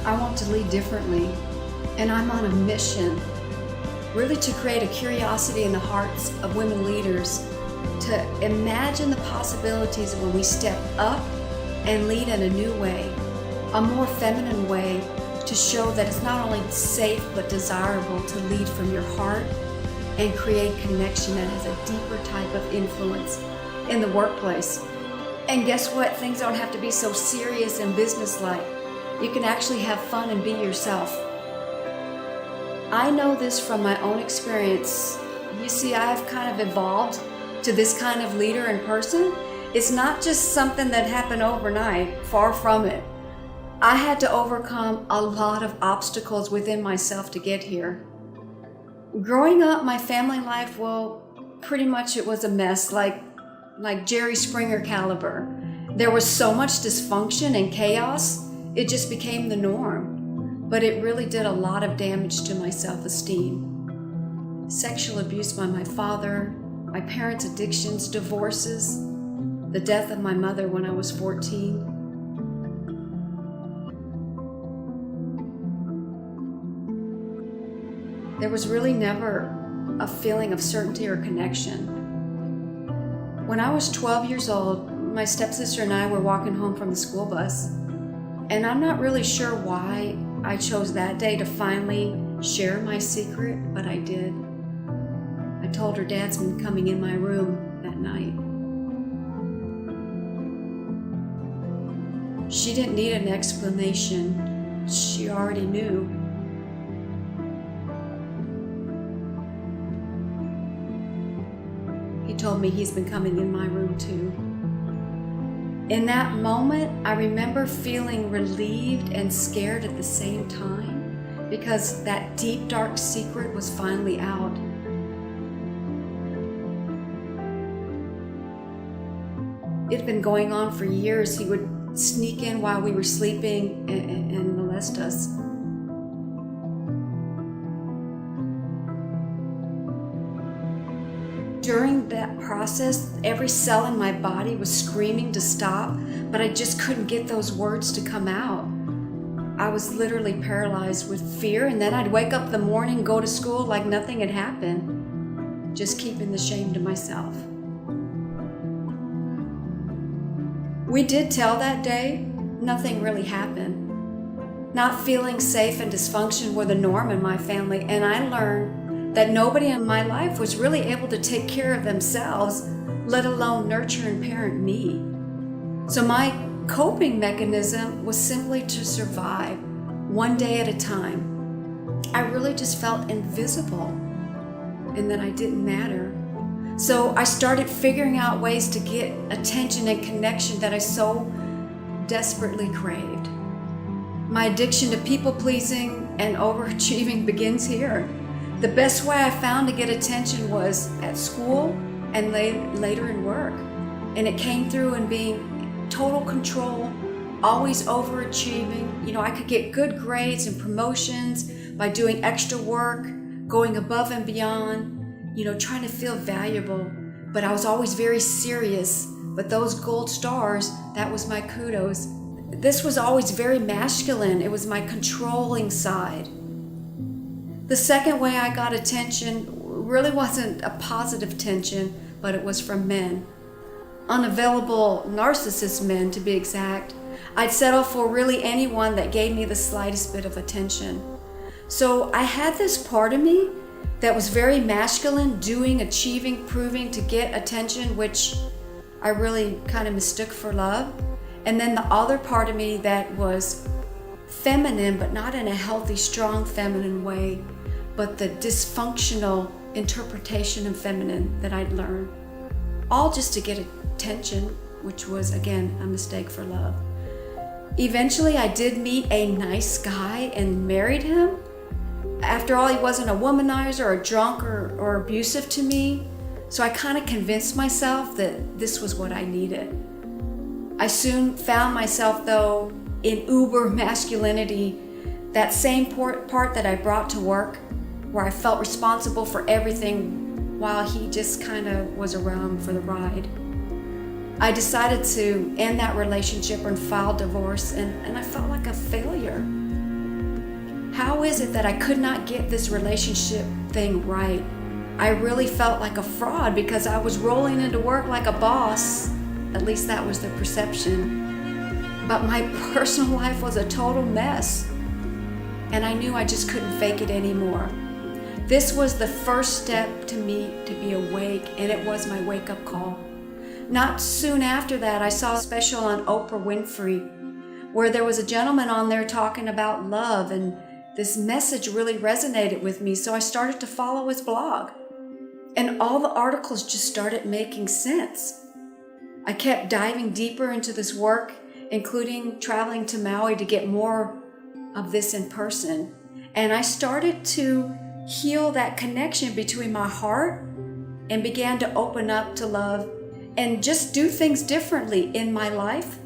I want to lead differently, and I'm on a mission, really to create a curiosity in the hearts of women leaders to imagine the possibilities when we step up and lead in a new way, a more feminine way, to show that it's not only safe but desirable to lead from your heart and create connection that has a deeper type of influence in the workplace. And guess what? Things don't have to be so serious and businesslike. You can actually have fun and be yourself. I know this from my own experience. You see, I have kind of evolved to this kind of leader and person. It's not just something that happened overnight, far from it. I had to overcome a lot of obstacles within myself to get here. Growing up, my family life, well, pretty much it was a mess, like Jerry Springer caliber. There was so much dysfunction and chaos, it just became the norm. But it really did a lot of damage to my self-esteem. Sexual abuse by my father, my parents' addictions, divorces, the death of my mother when I was 14. There was really never a feeling of certainty or connection. When I was 12 years old, my stepsister and I were walking home from the school bus, and I'm not really sure why I chose that day to finally share my secret, but I did. I told her Dad's been coming in my room that night. She didn't need an explanation. She already knew. He told me he's been coming in my room too. In that moment, I remember feeling relieved and scared at the same time because that deep, dark secret was finally out. It had been going on for years. He would sneak in while we were sleeping and molest us. During that process, every cell in my body was screaming to stop, but I just couldn't get those words to come out. I was literally paralyzed with fear, and then I'd wake up in the morning, go to school like nothing had happened, just keeping the shame to myself. We did tell that day, nothing really happened. Not feeling safe and dysfunction were the norm in my family, and I learned that nobody in my life was really able to take care of themselves, let alone nurture and parent me. So my coping mechanism was simply to survive, one day at a time. I really just felt invisible and that I didn't matter. So I started figuring out ways to get attention and connection that I so desperately craved. My addiction to people-pleasing and overachieving begins here. The best way I found to get attention was at school and later in work. And it came through in being total control, always overachieving. You know, I could get good grades and promotions by doing extra work, going above and beyond, you know, trying to feel valuable. But I was always very serious. But those gold stars, that was my kudos. This was always very masculine. It was my controlling side. The second way I got attention really wasn't a positive attention, but it was from men. Unavailable narcissist men, to be exact. I'd settle for really anyone that gave me the slightest bit of attention. So I had this part of me that was very masculine, doing, achieving, proving to get attention, which I really kind of mistook for love. And then the other part of me that was feminine, but not in a healthy, strong feminine way, but the dysfunctional interpretation of feminine that I'd learned, all just to get attention, which was, again, a mistake for love. Eventually, I did meet a nice guy and married him. After all, he wasn't a womanizer or a drunk or abusive to me, so I kind of convinced myself that this was what I needed. I soon found myself, though, in uber masculinity, that same part that I brought to work, where I felt responsible for everything while he just kind of was around for the ride. I decided to end that relationship and file divorce, and I felt like a failure. How is it that I could not get this relationship thing right? I really felt like a fraud because I was rolling into work like a boss. At least that was the perception. But my personal life was a total mess. And I knew I just couldn't fake it anymore. This was the first step to me to be awake, and it was my wake-up call. Not soon after that, I saw a special on Oprah Winfrey where there was a gentleman on there talking about love, and this message really resonated with me, so I started to follow his blog. And all the articles just started making sense. I kept diving deeper into this work, including traveling to Maui to get more of this in person. And I started to heal that connection between my heart and began to open up to love and just do things differently in my life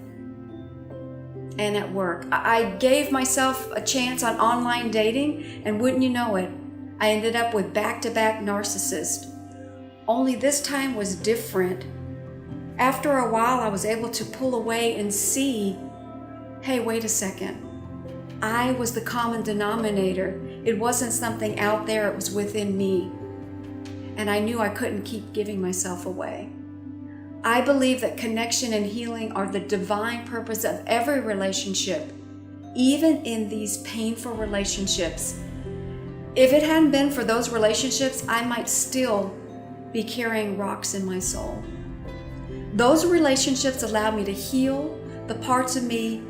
and at work. I gave myself a chance on online dating, and wouldn't you know it, I ended up with back-to-back narcissists. Only this time was different. After a while, I was able to pull away and see, hey, wait a second. I was the common denominator. It wasn't something out there, it was within me. And I knew I couldn't keep giving myself away. I believe that connection and healing are the divine purpose of every relationship, even in these painful relationships. If it hadn't been for those relationships, I might still be carrying rocks in my soul. Those relationships allowed me to heal the parts of me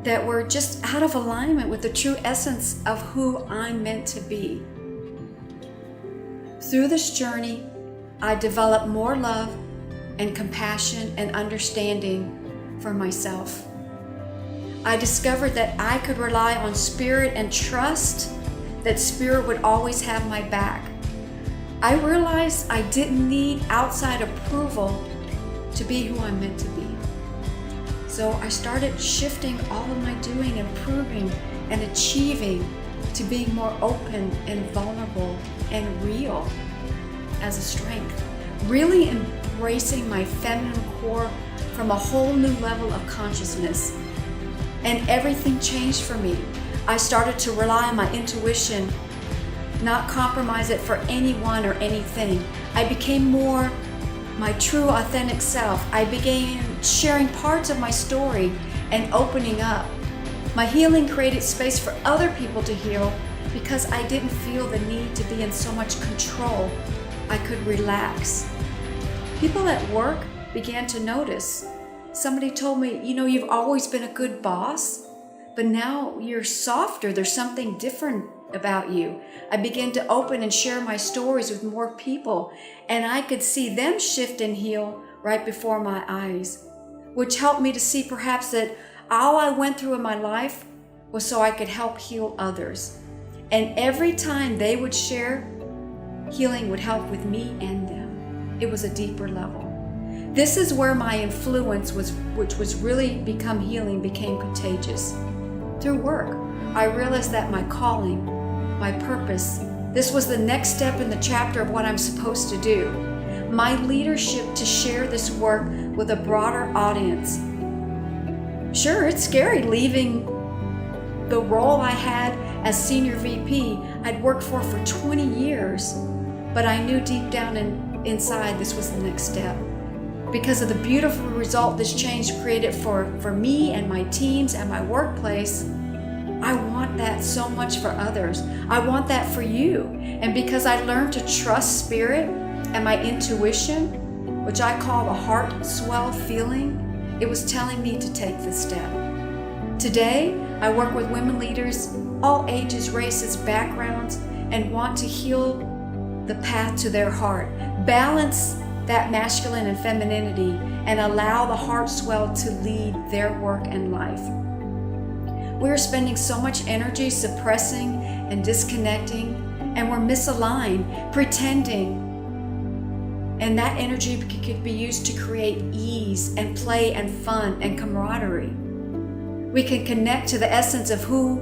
that were just out of alignment with the true essence of who I'm meant to be. Through this journey, I developed more love and compassion and understanding for myself. I discovered that I could rely on Spirit and trust that Spirit would always have my back. I realized I didn't need outside approval to be who I'm meant to be. So I started shifting all of my doing, improving, and achieving to being more open and vulnerable and real as a strength. Really embracing my feminine core from a whole new level of consciousness. And everything changed for me. I started to rely on my intuition, not compromise it for anyone or anything. I became more my true authentic self. I began sharing parts of my story and opening up. My healing created space for other people to heal because I didn't feel the need to be in so much control. I could relax. People at work began to notice. Somebody told me, you've always been a good boss, but now you're softer. There's something different about you. I began to open and share my stories with more people, and I could see them shift and heal right before my eyes, which helped me to see perhaps that all I went through in my life was so I could help heal others. And every time they would share, healing would help with me and them. It was a deeper level. This is where my influence which was really become healing, became contagious. Through work, I realized that my calling, my purpose, this was the next step in the chapter of what I'm supposed to do. My leadership to share this work with a broader audience. Sure, it's scary leaving the role I had as senior VP I'd worked for 20 years, but I knew deep down inside this was the next step. Because of the beautiful result this change created for me and my teams and my workplace, I want that so much for others. I want that for you. And because I learned to trust Spirit and my intuition, which I call the heart swell feeling, it was telling me to take this step. Today, I work with women leaders, all ages, races, backgrounds, and want to heal the path to their heart, balance that masculine and femininity, and allow the heart swell to lead their work and life. We're spending so much energy suppressing and disconnecting, and we're misaligned, pretending. And that energy could be used to create ease and play and fun and camaraderie. We can connect to the essence of who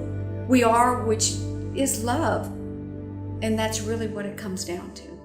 we are, which is love. And that's really what it comes down to.